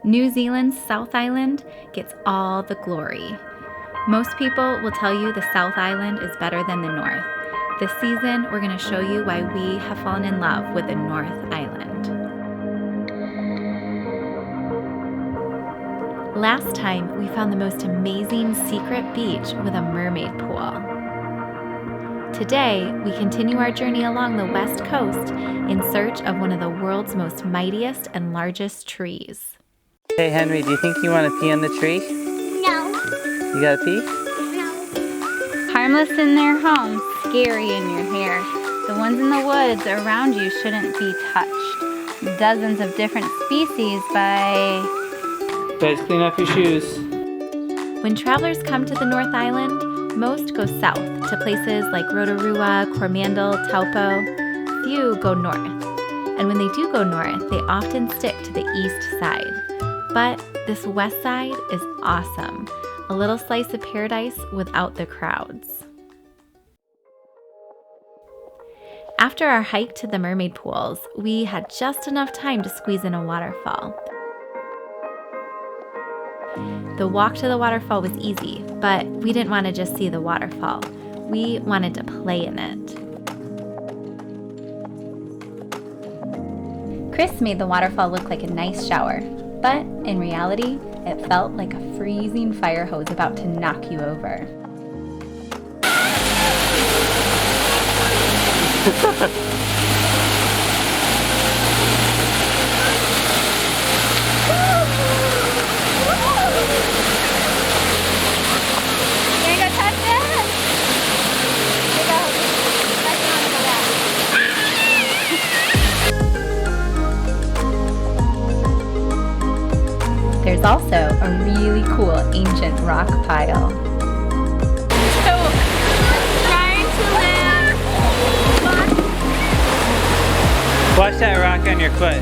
New Zealand's South Island gets all the glory. Most people will tell you the South Island is better than the North. This season, we're going to show you why we have fallen in love with the North Island. Last time, we found the most amazing secret beach with a mermaid pool. Today, we continue our journey along the west coast in search of one of the world's most mightiest and largest trees. Hey Henry, do you think you want to pee on the tree? No. You gotta pee? No. Harmless in their home, scary in your hair. The ones in the woods around you shouldn't be touched. Dozens of different species by... Guys, clean up your shoes. When travelers come to the North Island, most go south to places like Rotorua, Coromandel, Taupo. Few go north. And when they do go north, they often stick to the east side. But this west side is awesome. A little slice of paradise without the crowds. After our hike to the mermaid pools, we had just enough time to squeeze in a waterfall. The walk to the waterfall was easy, but we didn't want to just see the waterfall. We wanted to play in it. Chris made the waterfall look like a nice shower, but in reality, it felt like a freezing fire hose about to knock you over. There's also a really cool ancient rock pile. So, trying to land. Watch that rock on your foot.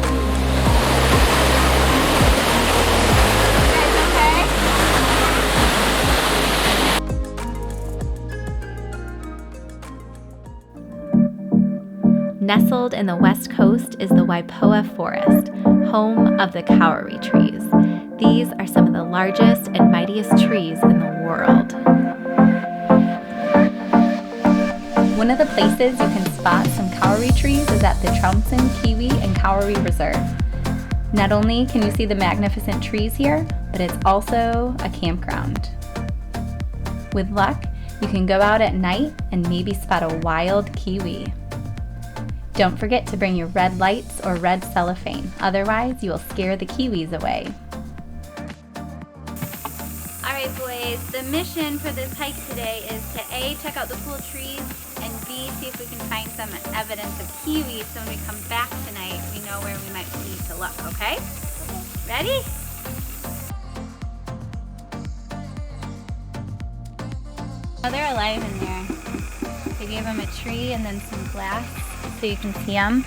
Nestled in the west coast is the Waipoua forest, home of the Kauri trees. These are some of the largest and mightiest trees in the world. One of the places you can spot some Kauri trees is at the Trounson, Kiwi, and Kauri Reserve. Not only can you see the magnificent trees here, but it's also a campground. With luck, you can go out at night and maybe spot a wild kiwi. Don't forget to bring your red lights or red cellophane, otherwise you will scare the kiwis away. Alright boys, the mission for this hike today is to A, check out the cool trees, and B, see if we can find some evidence of kiwis so when we come back tonight we know where we might need to look, okay? Ready? Oh, they're alive in there. They gave them a tree and then some glass so you can see them.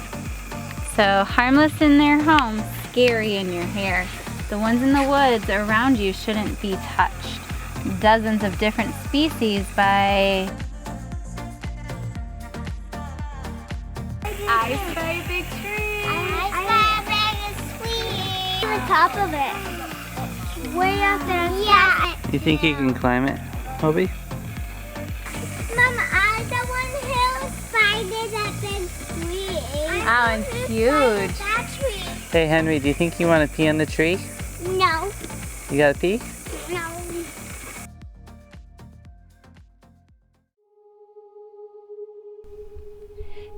So harmless in their home, scary in your hair. The ones in the woods around you shouldn't be touched. Dozens of different species by... I spy a big tree. I spy a big tree. On the top of it. Way up there. Yeah. You think you can climb it, Obi? Mama, I the one who spied that big tree. Oh, it's huge. That tree. Hey Henry, do you think you want to pee on the tree? No. You gotta pee? No.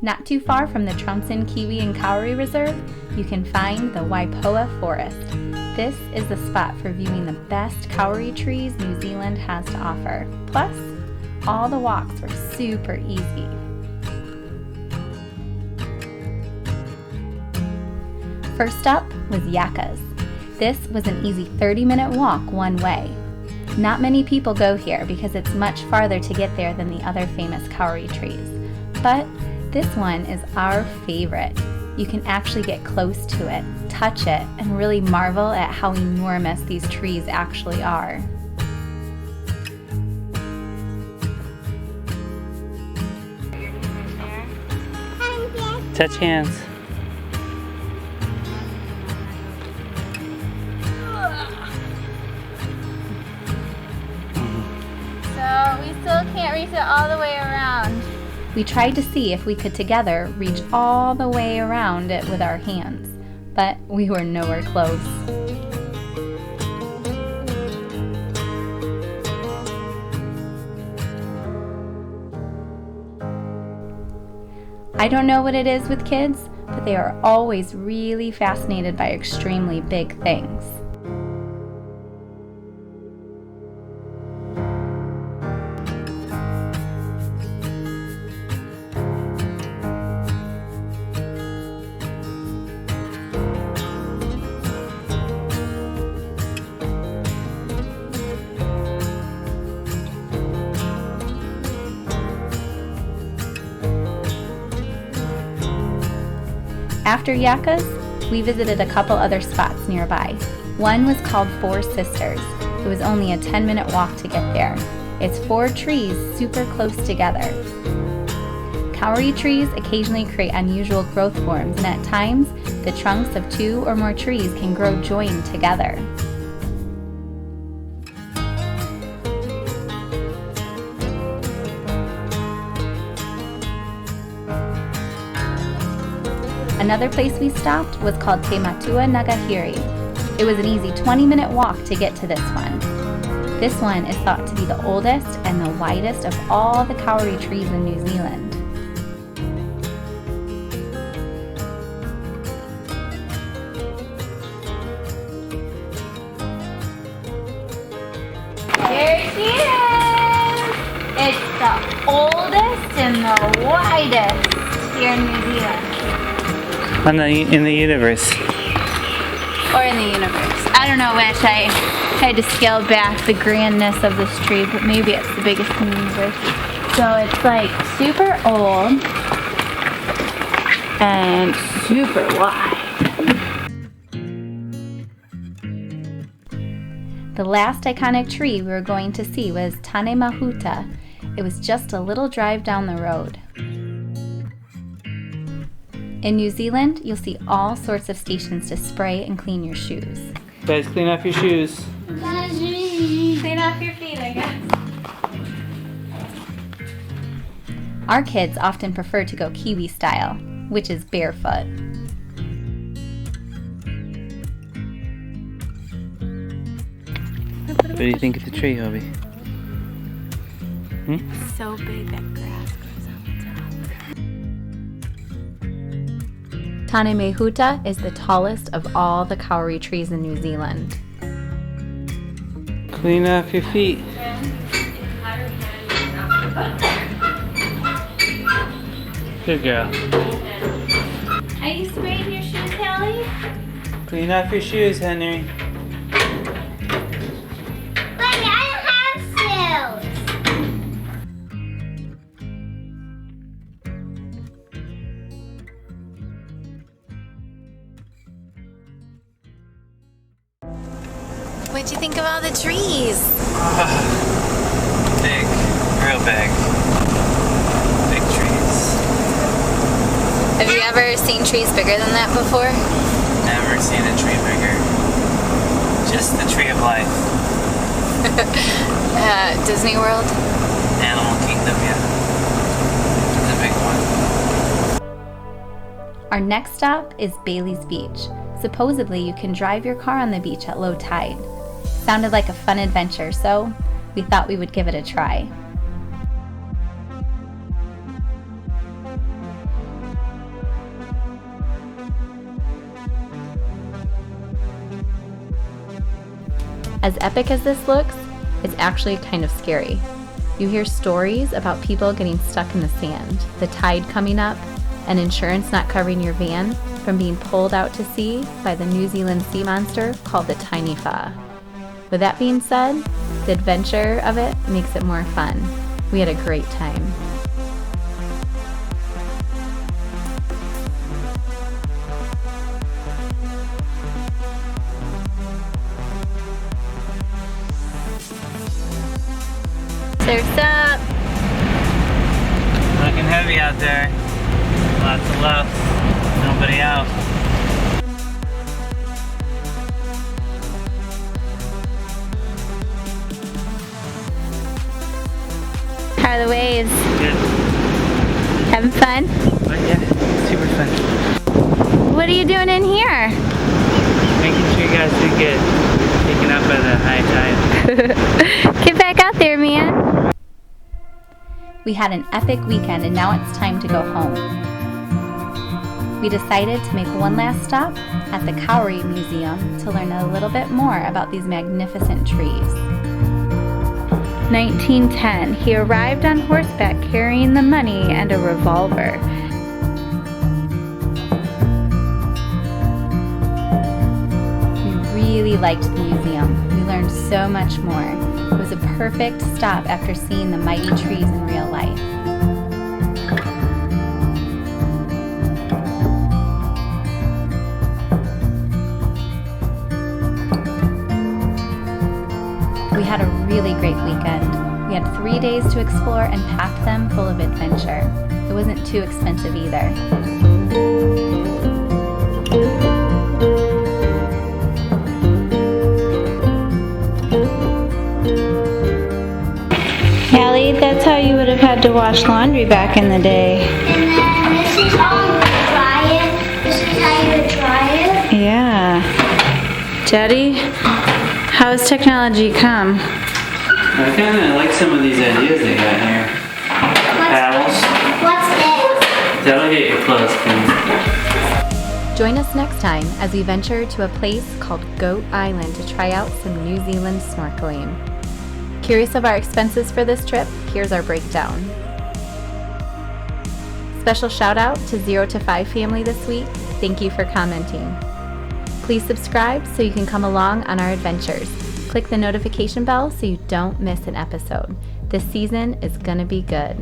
Not too far from the Trounson, Kiwi, and Kauri Reserve, you can find the Waipoua Forest. This is the spot for viewing the best Kauri trees New Zealand has to offer. Plus, all the walks were super easy. First up was Yakas. This was an easy 30-minute walk one way. Not many people go here because it's much farther to get there than the other famous Kauri trees. But this one is our favorite. You can actually get close to it, touch it, and really marvel at how enormous these trees actually are. Touch hands. it all the way around. We tried to see if we could together reach all the way around it with our hands, but we were nowhere close. I don't know what it is with kids, but they are always really fascinated by extremely big things. After Yakas, we visited a couple other spots nearby. One was called Four Sisters. It was only a 10-minute walk to get there. It's 4 trees super close together. Kauri trees occasionally create unusual growth forms, and at times, the trunks of 2 or more trees can grow joined together. Another place we stopped was called Matua Ngahere. It was an easy 20-minute walk to get to this one. This one is thought to be the oldest and the widest of all the kauri trees in New Zealand. Here she is! It's the oldest and the widest here in New Zealand. In the universe. Or in the universe. I don't know which. I tried to scale back the grandness of this tree, but maybe it's the biggest in the universe. So it's like super old and super wide. The last iconic tree we were going to see was Tane Mahuta. It was just a little drive down the road. In New Zealand, you'll see all sorts of stations to spray and clean your shoes. Guys, clean off your shoes. Clean off your feet, I guess. Our kids often prefer to go Kiwi style, which is barefoot. What do you think of the tree, Hobie? It's so big that grass grows on top. Tane Mahuta is the tallest of all the kauri trees in New Zealand. Clean off your feet. Good girl. Are you spraying your shoes, Hallie? Clean off your shoes, Henry. What'd you think of all the trees? Big. Real big. Big trees. Have you ever seen trees bigger than that before? Never seen a tree bigger. Just the tree of life. Disney World? Animal Kingdom, yeah. It's a big one. Our next stop is Baylys Beach. Supposedly, you can drive your car on the beach at low tide. Sounded like a fun adventure, so we thought we would give it a try. As epic as this looks, it's actually kind of scary. You hear stories about people getting stuck in the sand, the tide coming up, and insurance not covering your van from being pulled out to sea by the New Zealand sea monster called the Tiny Fa. With that being said, the adventure of it makes it more fun. We had a great time. Surf's up! Looking heavy out there. Lots of left. Nobody out. Out of the way. having fun? But yeah, super fun. What are you doing in here? Making sure you guys do get taken up by the high tide. Get back out there, man. We had an epic weekend and now it's time to go home. We decided to make one last stop at the Kauri Museum to learn a little bit more about these magnificent trees. 1910, he arrived on horseback carrying the money and a revolver. We really liked the museum. We learned so much more. It was a perfect stop after seeing the mighty trees in real life. We had a really great weekend. We had 3 days to explore and packed them full of adventure. It wasn't too expensive either. Callie, that's how you would have had to wash laundry back in the day. And then this is how you dry it. This is how you dry it. Yeah. Daddy, how has technology come? I kind of like some of these ideas they got here. Paddles. What's this? That'll get your clothes clean. Join us next time as we venture to a place called Goat Island to try out some New Zealand snorkeling. Curious of our expenses for this trip? Here's our breakdown. Special shout out to 0 to 5 family this week. Thank you for commenting. Please subscribe so you can come along on our adventures. Click the notification bell so you don't miss an episode. This season is gonna be good.